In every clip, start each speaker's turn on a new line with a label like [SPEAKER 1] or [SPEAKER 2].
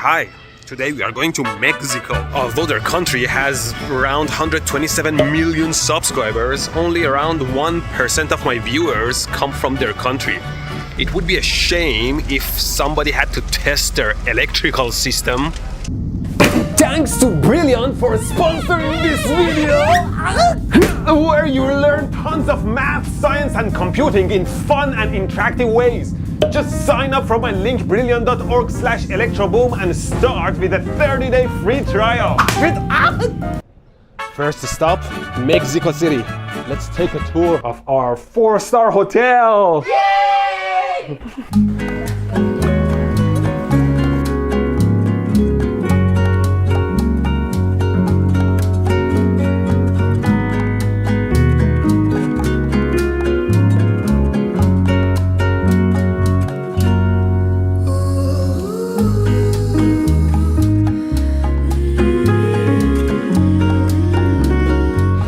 [SPEAKER 1] Hi, today we are going to Mexico. Although their country has around 127 million subscribers, only around 1% of my viewers come from their country. It would be a shame if somebody had to test their electrical system.
[SPEAKER 2] Thanks to Brilliant for sponsoring this video, where you learn tons of math, science and computing in fun and interactive ways. Just sign up from my link brilliant.org/electroboom and start with a 30-day free trial. First stop, Mexico City. Let's take a tour of our 4-star hotel. Yay!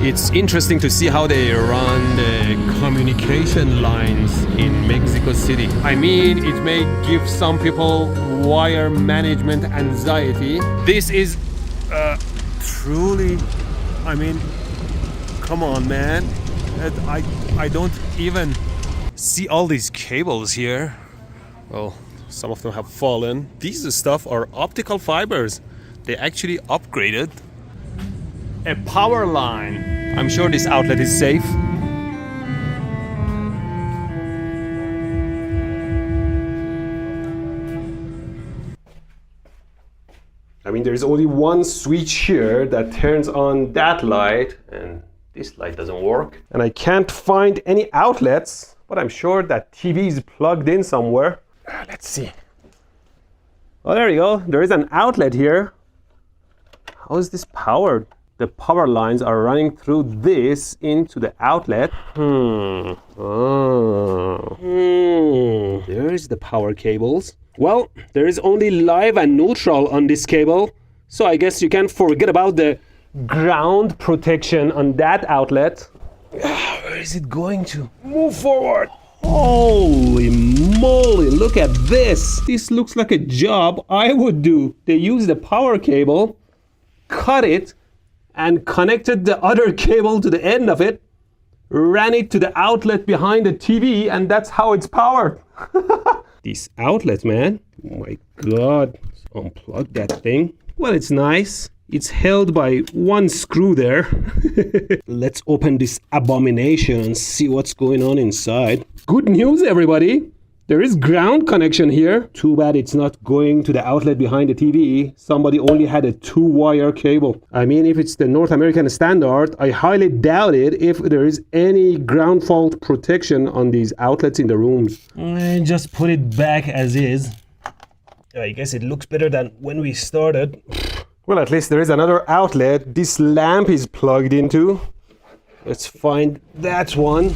[SPEAKER 1] It's interesting to see how they run the communication lines in Mexico City. I mean, it may give some people wire management anxiety. This is truly, I mean, come on, man. I don't even see all these cables here. Well, some of them have fallen. These stuff are optical fibers. They actually upgraded a power line. I'm sure this outlet is safe.
[SPEAKER 2] I mean, there's only one switch here that turns on that light, and this light doesn't work. And I can't find any outlets, but I'm sure that TV is plugged in somewhere. Let's see. Oh, there you go. There is an outlet here. How is this powered? The power lines are running through this into the outlet. There's the power cables. Well, there is only live and neutral on this cable, so I guess you can forget about the ground protection on that outlet. Where is it going to? Move forward! Holy moly, look at this! This looks like a job I would do. They use the power cable, cut it, and connected the other cable to the end of it, ran it to the outlet behind the TV, and that's how it's powered. This outlet, man. Oh my God. Let's unplug that thing. Well, it's nice. It's held by one screw there. Let's open this abomination and see what's going on inside. Good news, everybody. There is ground connection here. Too bad it's not going to the outlet behind the TV. Somebody only had a 2-wire cable. I mean, if it's the North American standard, I highly doubt it if there is any ground fault protection on these outlets in the rooms. And just put it back as is. I guess it looks better than when we started. Well, at least there is another outlet this lamp is plugged into. Let's find that one.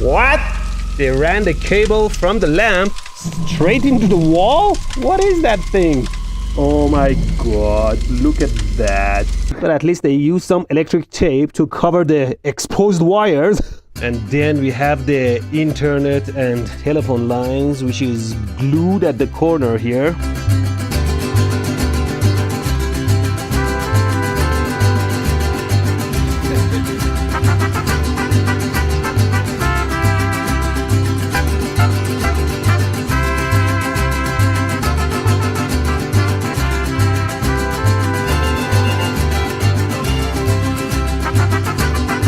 [SPEAKER 2] What? They ran the cable from the lamp straight into the wall? What is that thing? Oh my God, look at that. But at least they used some electric tape to cover the exposed wires. And then we have the internet and telephone lines, which is glued at the corner here.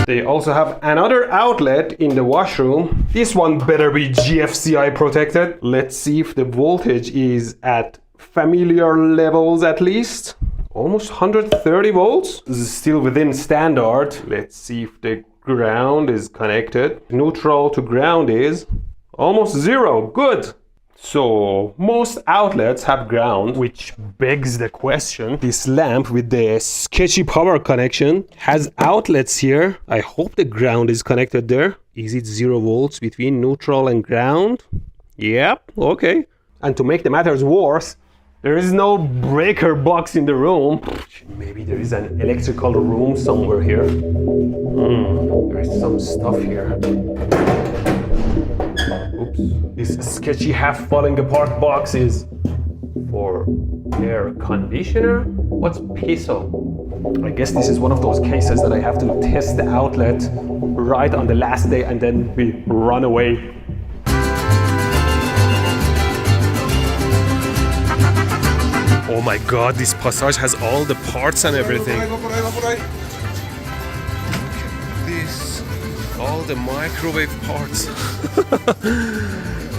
[SPEAKER 2] They also have another outlet in the washroom. This one better be GFCI protected. Let's see if the voltage is at familiar levels at least. Almost 130 volts. This is still within standard. Let's see if the ground is connected. Neutral to ground is almost 0. Good. So most outlets have ground, which begs the question. This lamp with the sketchy power connection has outlets here. I hope the ground is connected there. Is it 0 volts between neutral and ground? Yep, okay. And to make the matters worse, there is no breaker box in the room. Maybe there is an electrical room somewhere here. There is some stuff here. Oops. This sketchy half falling apart box is for air conditioner. What's piso? I guess this is one of those cases that I have to test the outlet right on the last day and then we run away.
[SPEAKER 1] Oh my god, this passage has all the parts and everything. Look at this. All the microwave parts.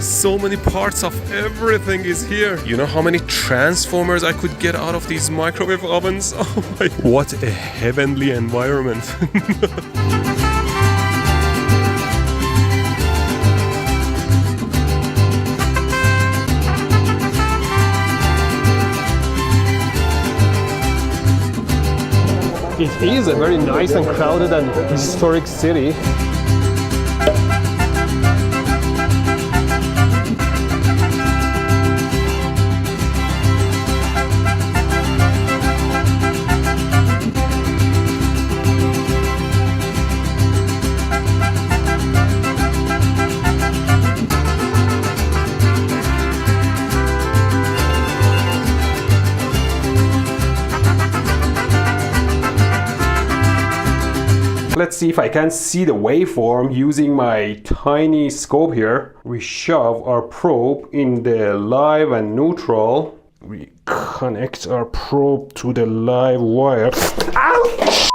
[SPEAKER 1] So many parts of everything is here. You know how many transformers I could get out of these microwave ovens? Oh my, what a heavenly environment. It is a very nice and crowded and historic city.
[SPEAKER 2] Let's see if I can see the waveform using my tiny scope here. We shove our probe in the live and neutral. We connect our probe to the live wire. Ow!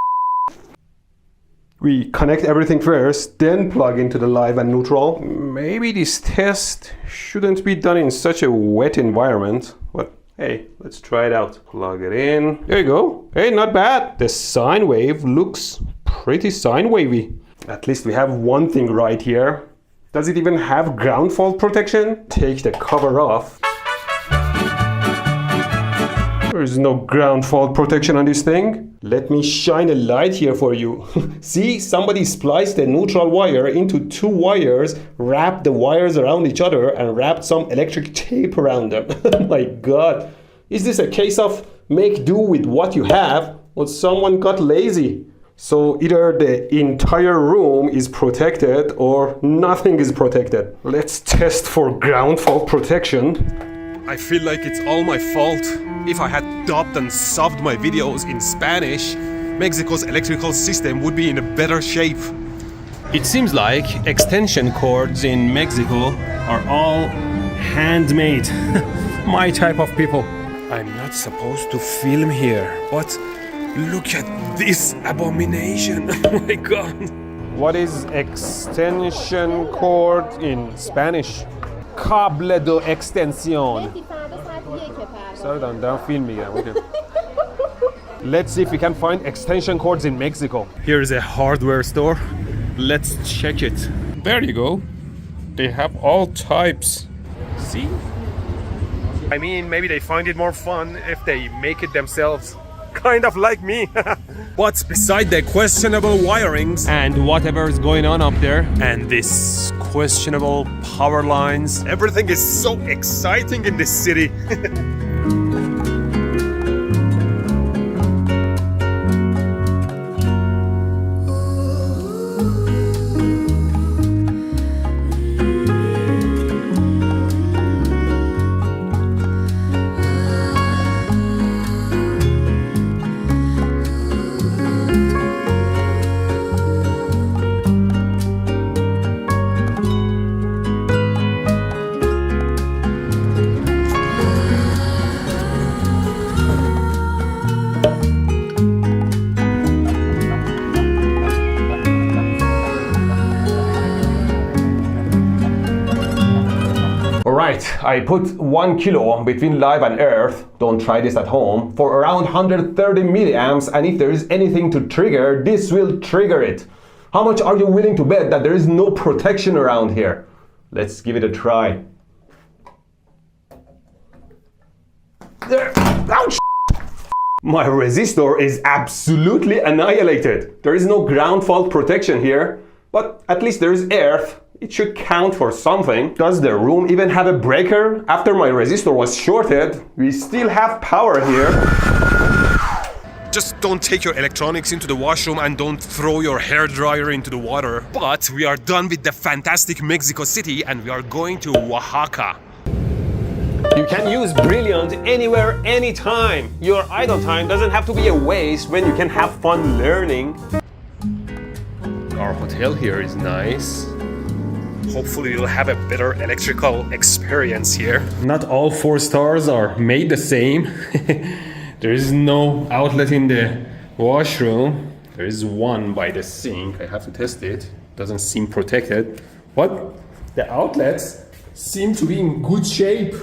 [SPEAKER 2] We connect everything first, then plug into the live and neutral. Maybe this test shouldn't be done in such a wet environment, but hey, let's try it out. Plug it in. There you go. Hey, not bad. The sine wave looks pretty sine wavy. At least we have one thing right here. Does it even have ground fault protection? Take the cover off. There is no ground fault protection on this thing. Let me shine a light here for you. See, somebody spliced a neutral wire into two wires, wrapped the wires around each other, and wrapped some electric tape around them. Oh my god. Is this a case of make do with what you have, or someone got lazy? So either the entire room is protected or nothing is protected. Let's test for ground fault protection.
[SPEAKER 1] I feel like it's all my fault. If I had dubbed and subbed my videos in Spanish, Mexico's electrical system would be in a better shape. It seems like extension cords in Mexico are all handmade. My type of people. I'm not supposed to film here, but look at this abomination. Oh my god.
[SPEAKER 2] What is extension cord in Spanish? Cable de extensión. Sorry, don't film me. Okay. Let's see if we can find extension cords in Mexico.
[SPEAKER 1] Here is a hardware store. Let's check it. There you go. They have all types. See? I mean, maybe they find it more fun if they make it themselves. Kind of like me. But beside the questionable wirings and whatever is going on up there and this questionable power lines, everything is so exciting in this city.
[SPEAKER 2] Alright, I put 1 kilo between live and earth, don't try this at home, for around 130 milliamps, and if there is anything to trigger, this will trigger it. How much are you willing to bet that there is no protection around here? Let's give it a try. There. Ouch! My resistor is absolutely annihilated. There is no ground fault protection here, but at least there is earth. It should count for something. Does the room even have a breaker? After my resistor was shorted, we still have power here.
[SPEAKER 1] Just don't take your electronics into the washroom and don't throw your hairdryer into the water. But we are done with the fantastic Mexico City and we are going to Oaxaca. You can use Brilliant anywhere, anytime. Your idle time doesn't have to be a waste when you can have fun learning. Our hotel here is nice. Hopefully you'll have a better electrical experience here. Not all 4 stars are made the same. There is no outlet in the washroom. There is one by the sink. I have to test it. Doesn't seem protected. But the outlets seem to be in good shape.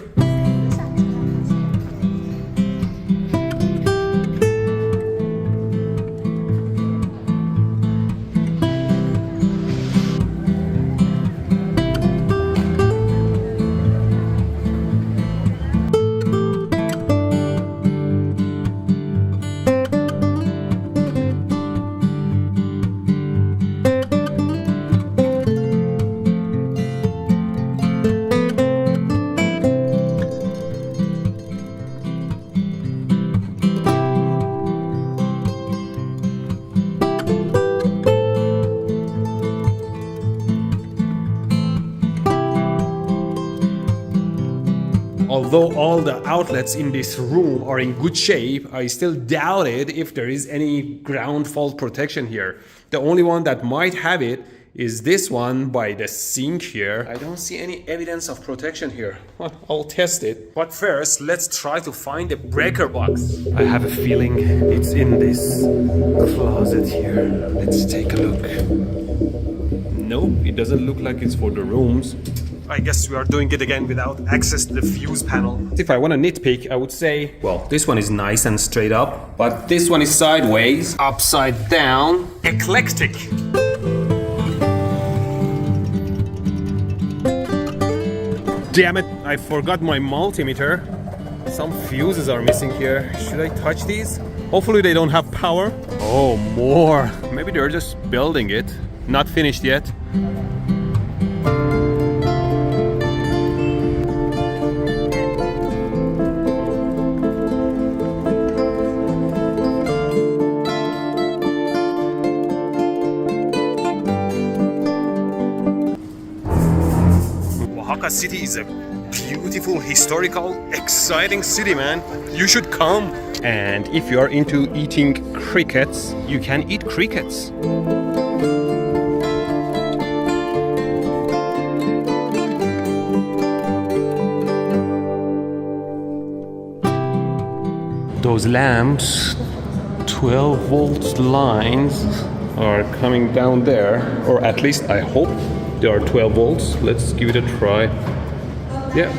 [SPEAKER 1] Although all the outlets in this room are in good shape, I still doubted if there is any ground fault protection here. The only one that might have it is this one by the sink here. I don't see any evidence of protection here. Well, I'll test it. But first, let's try to find the breaker box. I have a feeling it's in this closet here. Let's take a look. Nope, it doesn't look like it's for the rooms. I guess we are doing it again without access to the fuse panel. If I want to nitpick, I would say, well, this one is nice and straight up, but this one is sideways, upside down, eclectic. Damn it, I forgot my multimeter. Some fuses are missing here. Should I touch these? Hopefully they don't have power. Oh, more. Maybe they're just building it. Not finished yet. Oaxaca City is a beautiful, historical, exciting city, man. You should come. And if you are into eating crickets, you can eat crickets. Those lamps, 12-volt lines are coming down there, or at least I hope they are 12 volts. Let's give it a try. Yeah.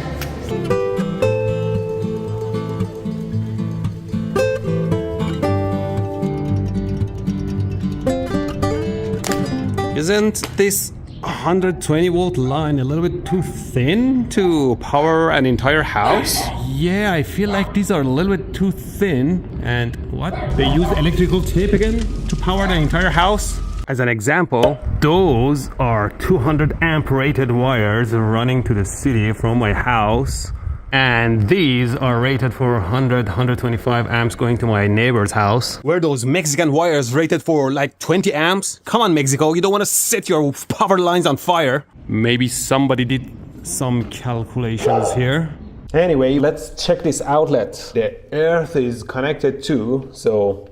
[SPEAKER 1] Isn't this 120-volt line a little bit too thin to power an entire house? Yeah, I feel like these are a little bit too thin. And what? They use electrical tape again to power the entire house? As an example, those are 200 amp rated wires running to the city from my house. And these are rated for 125 amps going to my neighbor's house. Were those Mexican wires rated for like 20 amps? Come on, Mexico, you don't want to set your power lines on fire. Maybe somebody did some calculations here. Anyway, let's check this outlet. The earth is connected too, so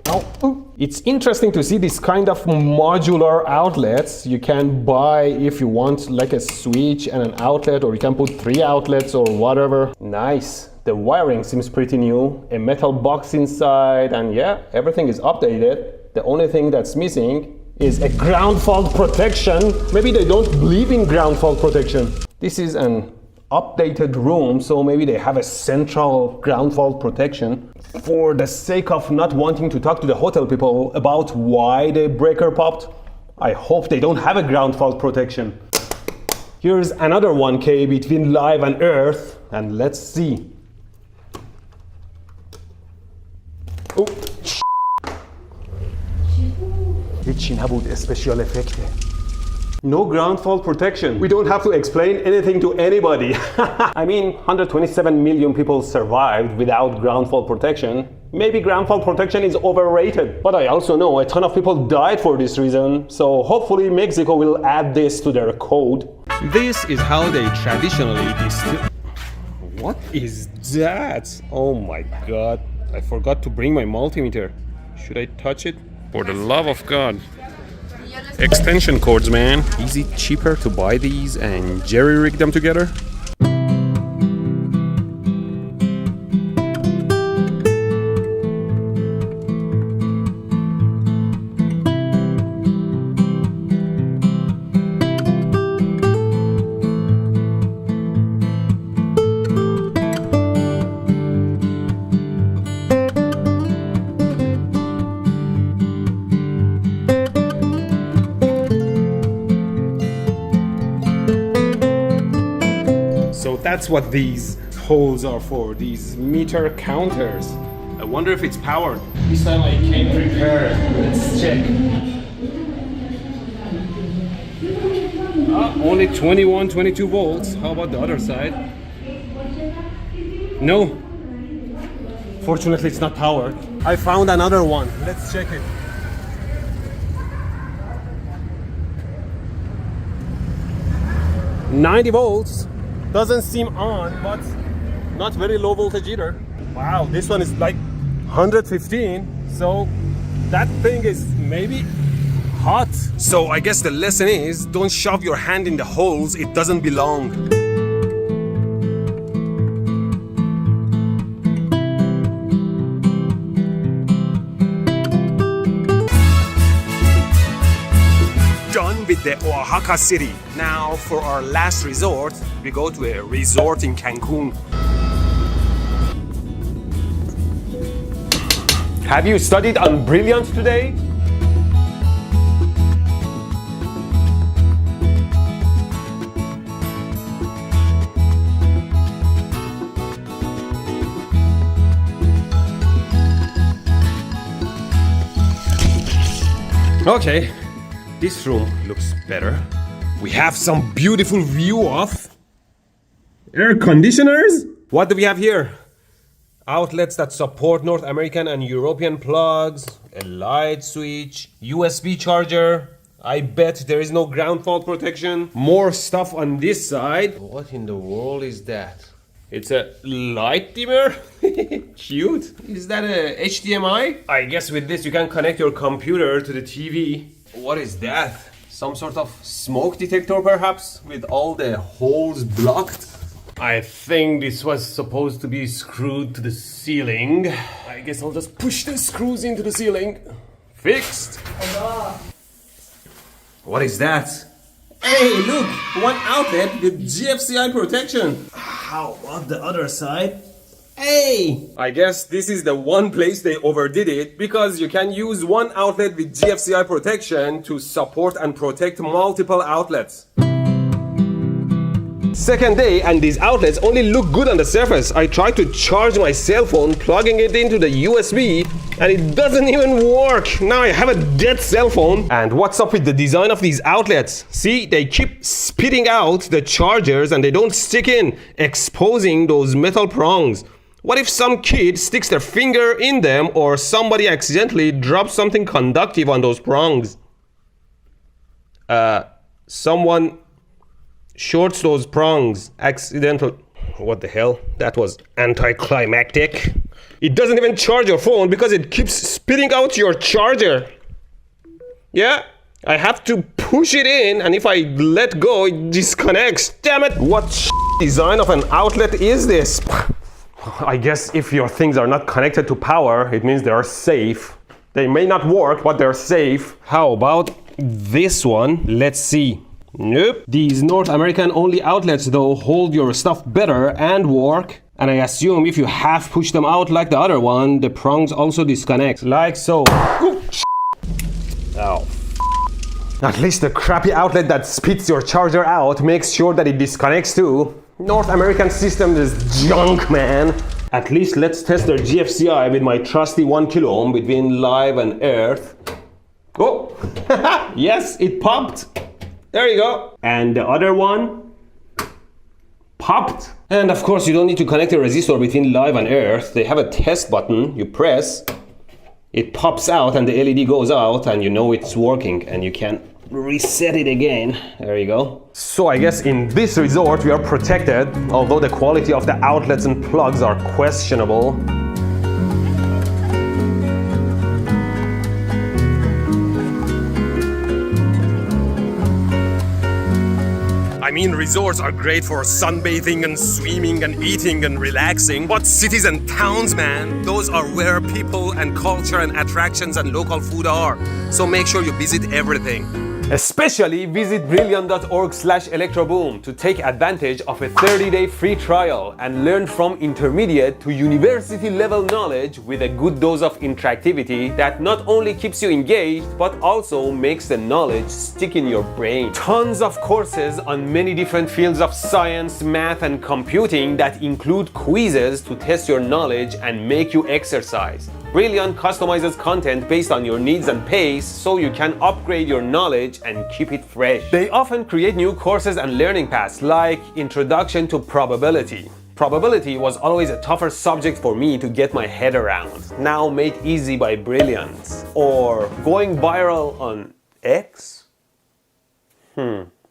[SPEAKER 1] it's interesting to see this kind of modular outlets. You can buy if you want like a switch and an outlet, or you can put 3 outlets or whatever. Nice. The wiring seems pretty new. A metal box inside, and yeah, everything is updated. The only thing that's missing is a ground fault protection. Maybe they don't believe in ground fault protection. This is an updated room, so maybe they have a central ground fault protection. For the sake of not wanting to talk to the hotel people about why the breaker popped, I hope they don't have a ground fault protection. Here's another 1K between live and earth, and let's see. Oh, هیچی نبود اسپشیال افکته. No ground fault protection. We don't have to explain anything to anybody. I mean, 127 million people survived without ground fault protection. Maybe ground fault protection is overrated. But I also know a ton of people died for this reason. So hopefully Mexico will add this to their code. This is how they traditionally distill. What is that? Oh my god. I forgot to bring my multimeter. Should I touch it? For the love of God. Extension cords, man. Is it cheaper to buy these and jerry-rig them together? So that's what these holes are for, these meter counters. I wonder if it's powered. This time I came prepared. Let's check. Only 21, 22 volts. How about the other side? No. Fortunately, it's not powered. I found another one. Let's check it. $90 volts. Doesn't seem on, but not very low voltage either. Wow, this one is like 115. So that thing is maybe hot. So I guess the lesson is, don't shove your hand in the holes it doesn't belong. Done with the Oaxaca city. Now for our last resort, we go to a resort in Cancun. Have you studied on brilliance today? Okay. This room looks better. We have some beautiful view of air conditioners. What do we have here? Outlets that support North American and European plugs, a light switch, USB charger. I bet there is no ground fault protection. More stuff on this side. What in the world is that? It's a light dimmer. Cute. Is that a HDMI? I guess with this you can connect your computer to the TV. What is that? Some sort of smoke detector perhaps, with all the holes blocked? I think this was supposed to be screwed to the ceiling. I guess I'll just push the screws into the ceiling. Fixed! What is that? Hey, look! One outlet with GFCI protection. How about the other side? Hey! I guess this is the one place they overdid it, because you can use one outlet with GFCI protection to support and protect multiple outlets. Second day, and these outlets only look good on the surface. I tried to charge my cell phone, plugging it into the USB, and it doesn't even work. Now I have a dead cell phone. And what's up with the design of these outlets? See, they keep spitting out the chargers and they don't stick in, exposing those metal prongs. What if some kid sticks their finger in them, or somebody accidentally drops something conductive on those prongs? Someone shorts those prongs accidental. What the hell? That was anticlimactic. It doesn't even charge your phone because it keeps spitting out your charger. Yeah, I have to push it in, and if I let go, it disconnects. Damn it! What design of an outlet is this? I guess if your things are not connected to power, it means they are safe. They may not work, but they're safe. How about this one? Let's see. Nope. These North American only outlets though hold your stuff better and work. And I assume if you half push them out like the other one, the prongs also disconnect. Like so. Ow. At least the crappy outlet that spits your charger out makes sure that it disconnects too. North American system is junk, man. At least let's test their GFCI with my trusty 1 kilo ohm between live and earth. Oh, yes, it popped. There you go. And the other one popped. And of course, you don't need to connect a resistor between live and earth. They have a test button. You press, it pops out and the LED goes out and you know it's working, and you can
[SPEAKER 2] reset it again. There you go.
[SPEAKER 1] So I guess in this resort we are protected, although the quality of the outlets and plugs are questionable. I mean, resorts are great for sunbathing and swimming and eating and relaxing, but cities and towns, man, those are where people and culture and attractions and local food are. So make sure you visit everything. Especially visit brilliant.org/electroboom to take advantage of a 30-day free trial and learn from intermediate to university level knowledge with a good dose of interactivity that not only keeps you engaged but also makes the knowledge stick in your brain. Tons of courses on many different fields of science, math and computing that include quizzes to test your knowledge and make you exercise. Brilliant customizes content based on your needs and pace so you can upgrade your knowledge and keep it fresh. They often create new courses and learning paths like Introduction to Probability. Probability was always a tougher subject for me to get my head around, now made easy by Brilliant. Or Going Viral on X?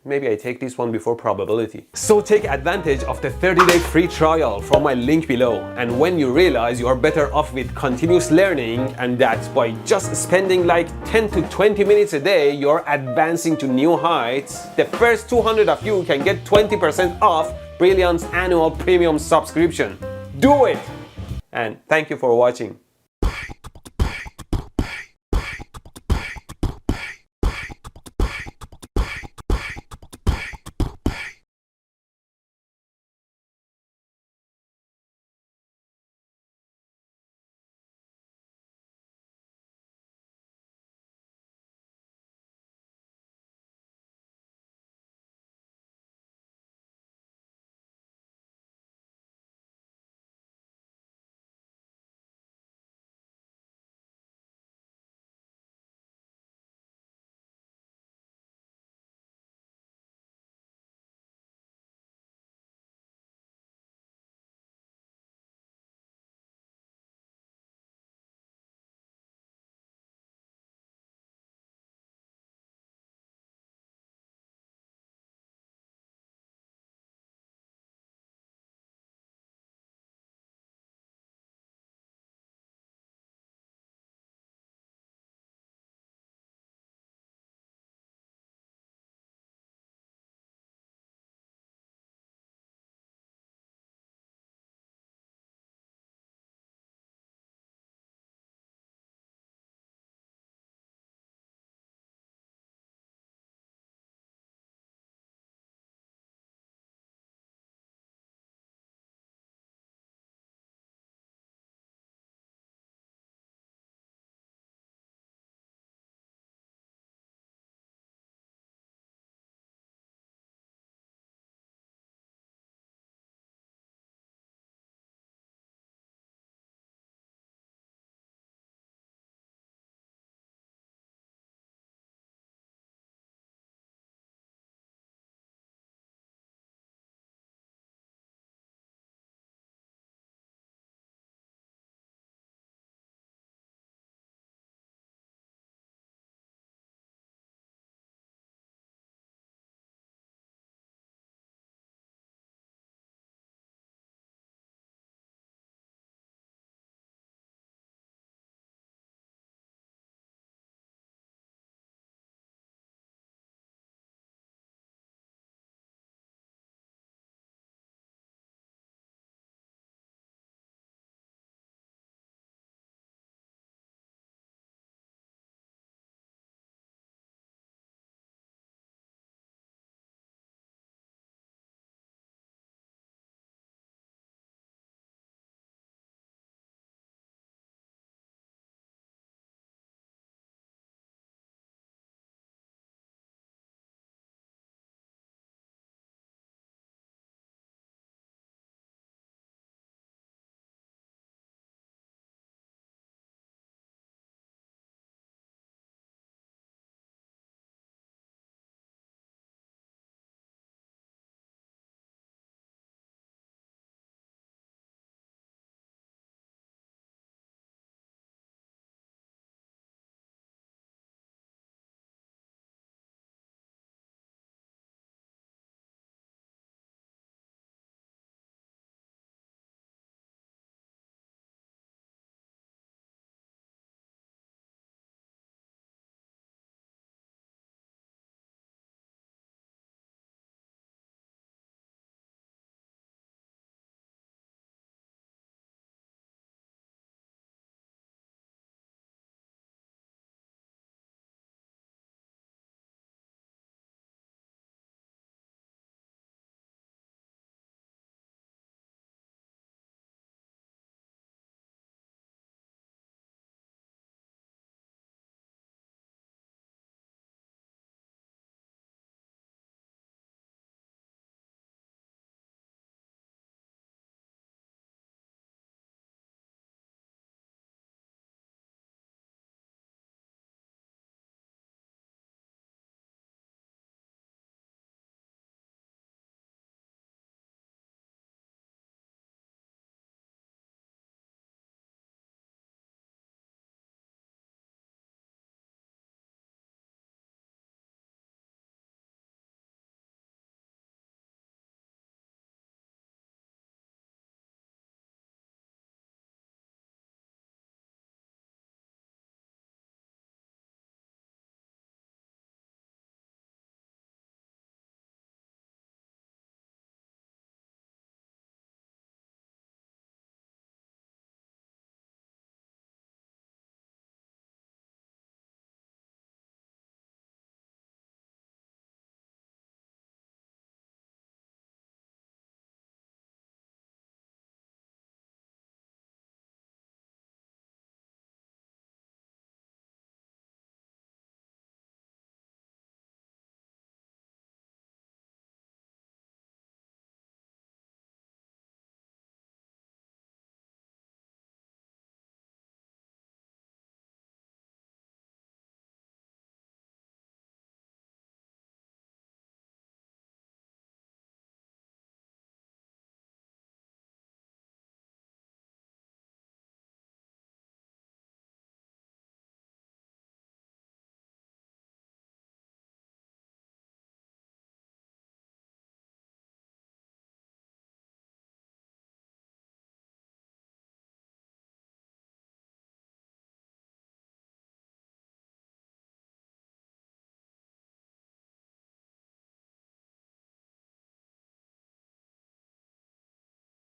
[SPEAKER 1] Maybe I take this one before probability. So take advantage of the 30-day free trial from my link below. And when you realize you are better off with continuous learning and that by just spending like 10 to 20 minutes a day, you're advancing to new heights, the first 200 of you can get 20% off Brilliant's annual premium subscription. Do it! And thank you for watching.